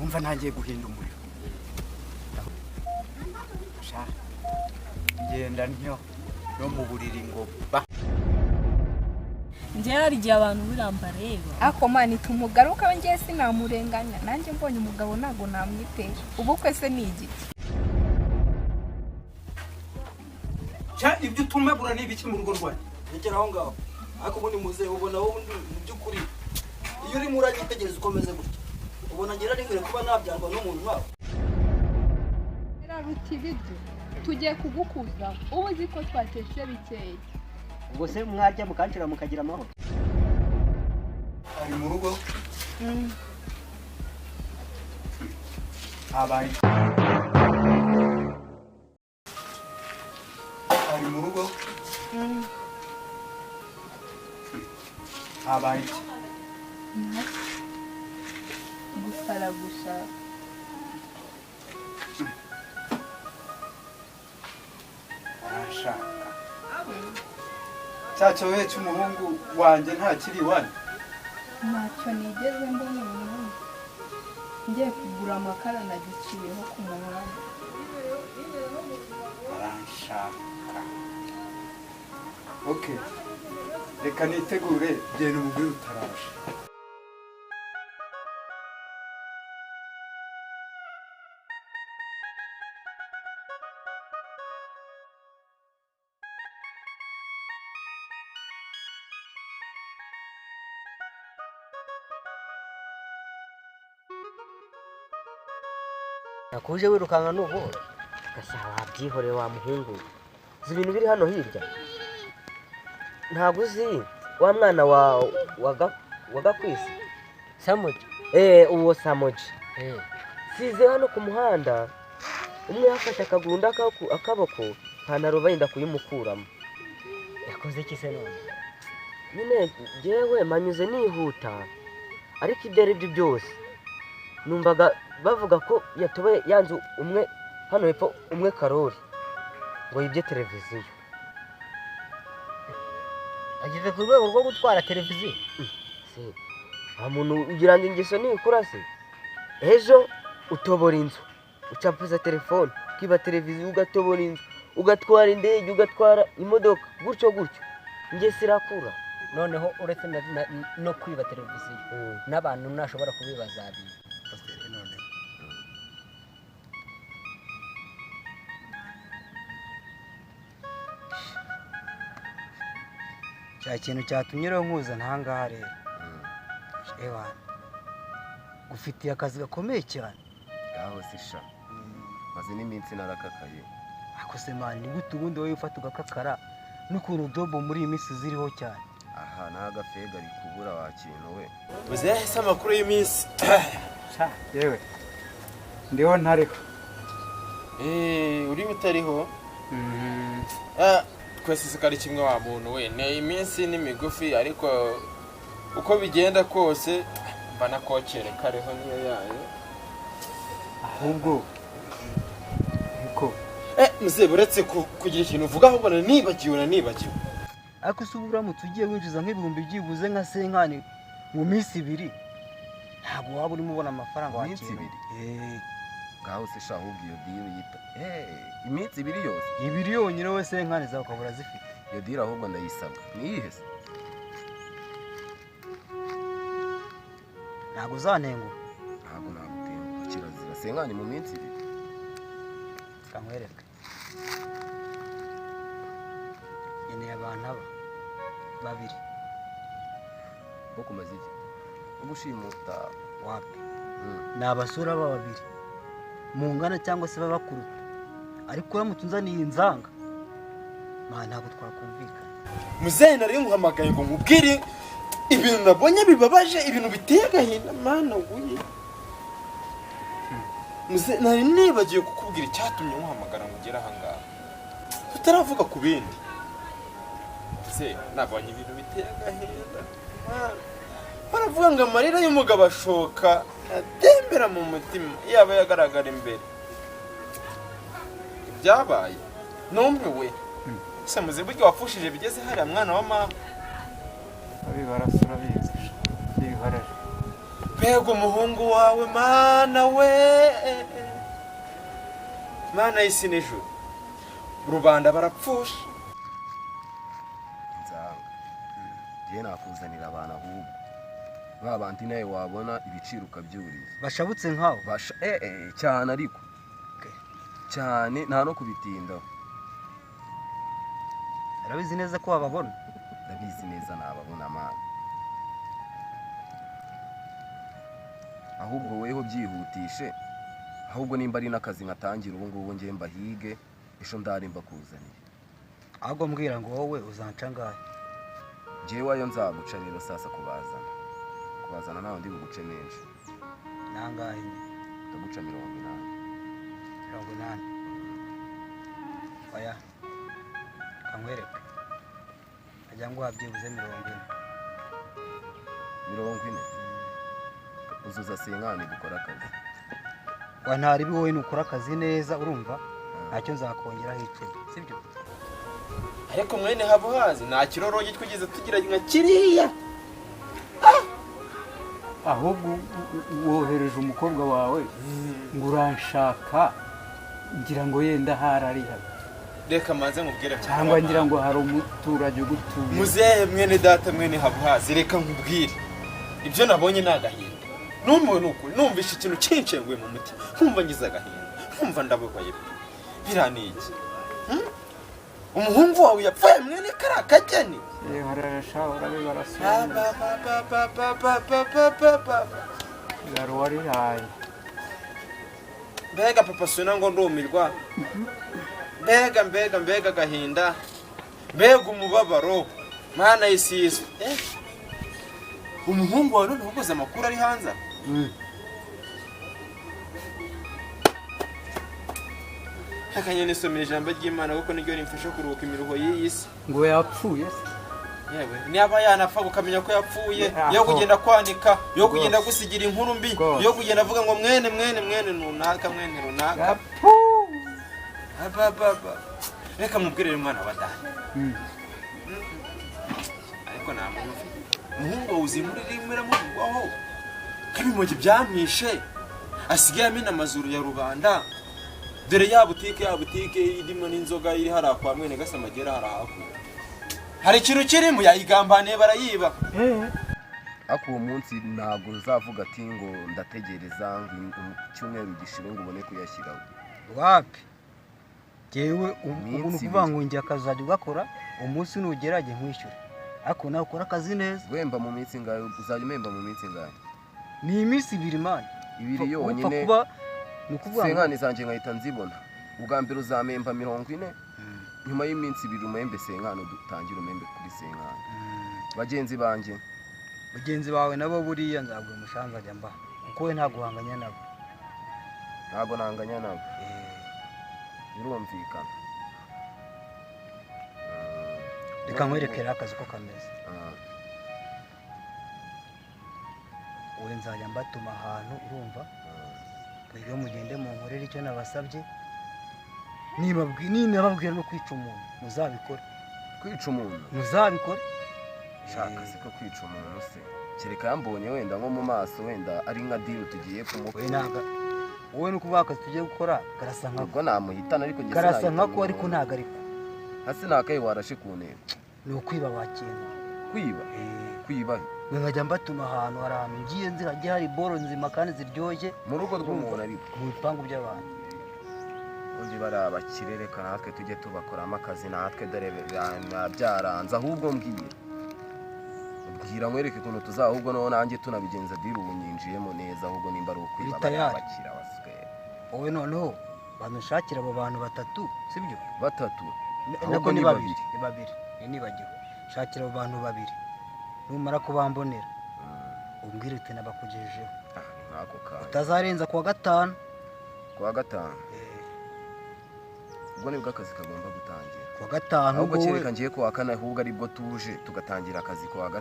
umva ntangiye guhinda umuriro sha genda ntyo no mu buriri ngo ba nje hari gihe abantu birambareba ako mani tumugaruka ngiye sinamurenganya nanjye mbonye umugabo nago namwitera ubukwe se ni igiki cha ibyo utumagura n'ibiki mu rugo rwanyu Rekera aho ngaho ariko ubundi muze ubona wowe by'ukuri iyo uri muragitegereza ukomeze gutya ubona ngira ringire kuba nabyarwa n'umuntu wawe ruti bidyo tugiye kugukuza ubu uzi ko twatetse bikeye ubwo se mwarya mukancira mukagira amahoro ari mu rugo habaye ari mu rugo habaye gusara gusa arashaka cyaco we cy'umuhungu wanje nta kiri wani ntacyo nigeze mbona umuntu ngiye kugura amakara nagiciyeho ku muhanda arashaka okay reka nitegure genda umugore utarasha nakuje wirukanga n'ubu gashya wabyihore wa muhungu ibintu biri hano hirya ntabwo uzi wa mwana waga kwisi Samoji uwo Samoji size hano ku muhanda umwe yafashe akagunda akaboko ntana bayinda kuyimukuramo yakoze iki se none nyine jewe manyuze nihuta ariko ibyo ari byo byose numvaga bavuga ko yatobe yanzu umwe hano hepfo umwe Karori ngo yibye televiziyo ageze ku rwego rwo gutwara televiziyo nta muntu ugira ngo ingeso nikura se ejo utobora inzu ucapuza telefone ukiba televiziyo ugatobora inzu ugatwara indege ugatwara imodoka gutyo gutyo ingeso irakura noneho uretse no kwiba televiziyo n'abantu ntashobora kubibaza cya kintu cyatumye rero nkuza ntangaha rero ewa gufitiye akazi gakomeye cyane aho sisha maze n'iminsi narakakaye ako se mani ni gute ubundi wowe ufata ugakakara n'ukuntu dobo muri iyi minsi ziriho cyane aha n'agafega bikubura wa kintu we uzi yahise amakuru y'iminsi yewe ndiho ntariho uri utariho twese sikari kimwe wa muntu we ni iminsi ni migufi ariko uko bigenda kose mba nakokere kareho niyo yayo ahubwo niko muze buretse kugira ikintu uvuga ahubwo nibagiwe ariko se uburamutse ugiye winjiza nk'ibihumbi byibuze nka senkani mu minsi ibiri ntabwo waba urimo ubona amafaranga wa iminsi ibiri ngaho se sha ahubwo iyo diro yita iminsi ibiri yose ibiri yonyine we senkani zawe ukabura zifite iyo diro ahubwo ndayisabwa niyihe se ntabwo uzantenguha ntabwo nagutenguha kirazira senkani mu minsi ibiri kamwereke nkeneye abantu babiri bo kumaze iki bo gushimuta wapi ni abasura babiri mungana cyangwa se babakuruta ariko uramutse unzaniye inzanga ntabwo twakumvikana muzehe nari nguhamagaye ngo nkubwire ibintu nabonye bibabaje ibintu biteye agahinda mana wuye muzehe nari nibagiye kukubwira icyatumye nkuhamagara ngo ugere ahangaha tutaravuga ku bindi muzehe nabonye ibintu biteye agahinda baravuga ngo amarira y'umugabo ashoka atembera mu mutima yaba yagaragara imbere ibyabaye numiwe se muze buryo wapfushije bigeze hariya mwana wa mama abibarasura bizi bibaraje mbega umuhungu wawe mana we, mana y'isi n'ijuru, rubanda barapfusha. nzanga ngiye nakuzanira abantu ahubwo ba bandi nawe wabona ibiciro ukabyuriza bashabutse nkaho cyane ariko cyane nta no kubitindaho. arabizi neza ko wababona. ndabizi neza nababona mana, ahubwo weho byihutishe, ahubwo nimba ari n'akazi nkatangira ubu ngubu ngiye mbahige isho ndari mbakuzaniye. ahubwo mbwira ngo wowe uzanca ngahe? njyewe ayo nzaguca rero sasa kubazana nawe ndi buguce menshi. nangahe? ndaguca 80. 80. oya kamwereke ajya ngo wabyibuze 40. 40 uzuza senkani dukora akazi. wa ntari wowe nukora akazi neza urumva ntacyo nzakongeraho icyo sibyo. ariko mwene habuhazi nta kiroroge twigeze tugira nka kiriya. ahubwo wohereje umukobwa wawe ngo uranshaka, ngira ngo yenda harariha, reka maze nkubwire cyangwa ngira ngo hari umuturage ugutuye. muzehe mwene data mwene habuhazi, reka nkubwire ibyo nabonye ni agahinda. n'umuntu ukuri numvishe ikintu kinshenguye mu mutima, nkumva ngize agahinda, nkumva ndababaye. biriya ni iki? umuhungu wawe yapfuye mwene kariya kageni. hararasha urabe barasubira warihaye. mbega papa suna ngo ndumirwa, mbega agahinda, mbega umubabaro, mana y'isi y'isi. umuhungu wawe none ukoze amakuru ari hanze. akanyene nisomera ijambo ry'Imana kuko niryo rimfasha kuruhuka imiruho y'iyi si. ngo yapfuye yewe niba yanapfa ukamenya ko yapfuye, yo kugenda kwanika, yo kugenda gusigira inkuru mbi, yo kugenda avuga ngo mwene runaka, mwene runaka. reka mubwirire umwana wa dani. ariko nta muntu ufite umuhungu wawe uzimurira muvugwaho ko ibimogi byamwishe, asigaye amena amazuru ya rubanda. dore ya butike irimo n'inzoga iri hariya kwa mwene gasamagera harahakuye. hari ikintu kirimo yayigambaniye barayiba. ariko uwo munsi ntabwo uzavuga ati ngo ndategereza ngo icyumweru gishire ngo ubone kuyashyiraho. wapi jewe ubu nukuvuga ngo njye akazajya ugakora umunsi nugerage nkwishyure, ariko nawe ukora akazi neza. wemba mu minsi ngahe? uzajya umemba mu minsi ngahe? ni iminsi 2 mani 2 yonyine. nukuvuga senkani zanjye nkahita nzibona. ubwa mbere uzamemba 40, nyuma y'iminsi 2 umembe senkani, dutangire umembe kuri senkani. bagenzi banjye, bagenzi bawe nabo buriya nzabwo umushanga ajya mba kuko we nta guhanganya nabo. ntabwo nanganya nabo, birumvikana. reka nkwerekere akazi ko kameze. wowe nzajya mbatuma ahantu urumva, iyo mugende mu nkorera icyo nabasabye, nibabwira no kwica umuntu muzabikore. kwica umuntu muzabikore. shaka siko kwica umuntu se, kereka yambonye wenda nko mu maso, wenda ari nka deal tugiye kumukora. wowe nuko bakazi tugiye gukora karasa nkako, ubwo namuhitana ariko gisa karasa nkako ariko ntago ariko hasi nakaye warashe ku ntego. ni ukwiba wakintu. kwiba nkajya mbatuma ahantu, hari ahantu ngiye nzi hagiye hari boro nzima kandi ziryoshye mu rugo rw'umuntu, ariko mu bipangu by'abantu. undi bari abakire, reka natwe tujye tubakoramo akazi natwe, dore byaranze. ahubwo mbwira nkwereke ukuntu tuzaha, ahubwo noneho nanjye tunabigenza diri ubu nyinjiyemo neza, ahubwo nimba ari ukwiba bari abakira baswera. wowe noneho banushakira abo bantu 3 sibyo? 3 nako ni 2 nibagiwe. shakira abo bantu 2, numara kubambonera umbwire uti nabakugejejeho. ntako kandi utazarenza kuwa 5. kuwa 5 ubwo nibwo akazi kagomba gutangira. kuwa 5 ahubwo kereka ngiye kuwa 4 ahubwo aribwo tuje tugatangira akazi kuwa 5.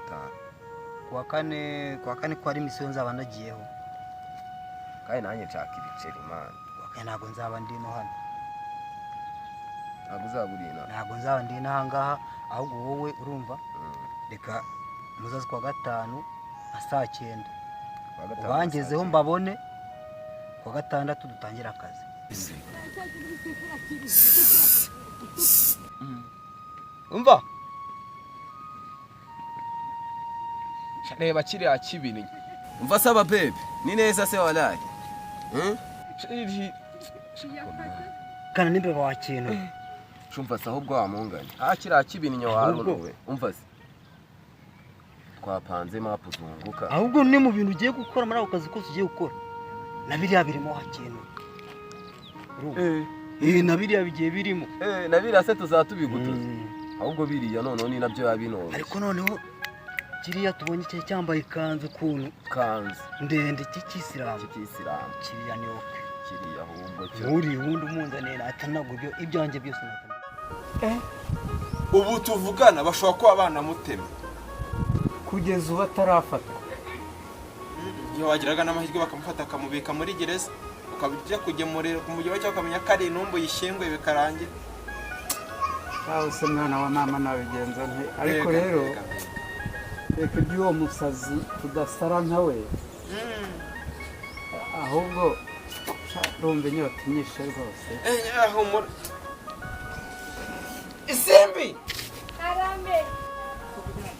kuwa 4 ko ari misiyo nzaba nagiyeho, kandi nanjye nshaka ibiceri man. ntabwo nzaba ndi no hano. ntabwo uzaburina? ntabwo nzaba ndi n'ahangaha, ahubwo wowe urumva reka muzazi kuwa 5 saa 9. ubangezeho mbabone kuwa gatandatu dutangira akazi. umva reba kiriya kibiri umva saba bebe ni neza se walayi kana n'imbeba wa kintu shumva se ahubwo wamunganye kiriya kibiri nyo warunuwe umva se twapanze mapu zunguka ahubwo ni mu bintu ugiye gukora muri ako kazi kose ugiye gukora na biriya birimo wa kintu na biriya bigiye birimo na biriya se tuzatubigutuza ahubwo biriya noneho ni nabyo yabinone ariko noneho kiriya tubonye cye cyambaye ikanzu kuntu kanzu ndende cy'ikisilamu kiriya ni oke kiriya ahubwo muri wundi umunzaniye natanago ibyanjye byose natanago ubu tuvugana bashobora kuba banamutema kugeza ubu atarafatwa. iyo wagiraga n'amahirwe bakamufata akamubika muri gereza ukabijya kugemurira ku mujyi cyangwa ukamenya ko ari intumbu yishyinguye bikarangira. Aho se mwana wa mama nabigenza nte ariko rero reka iby'uwo musazi tudasara nka we ahubwo rumva inyota inyishe rwose. Humura isembi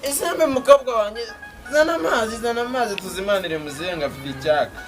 isembi mukobwa wanjye zana amazi tuzimanire muzenga afite icyaka.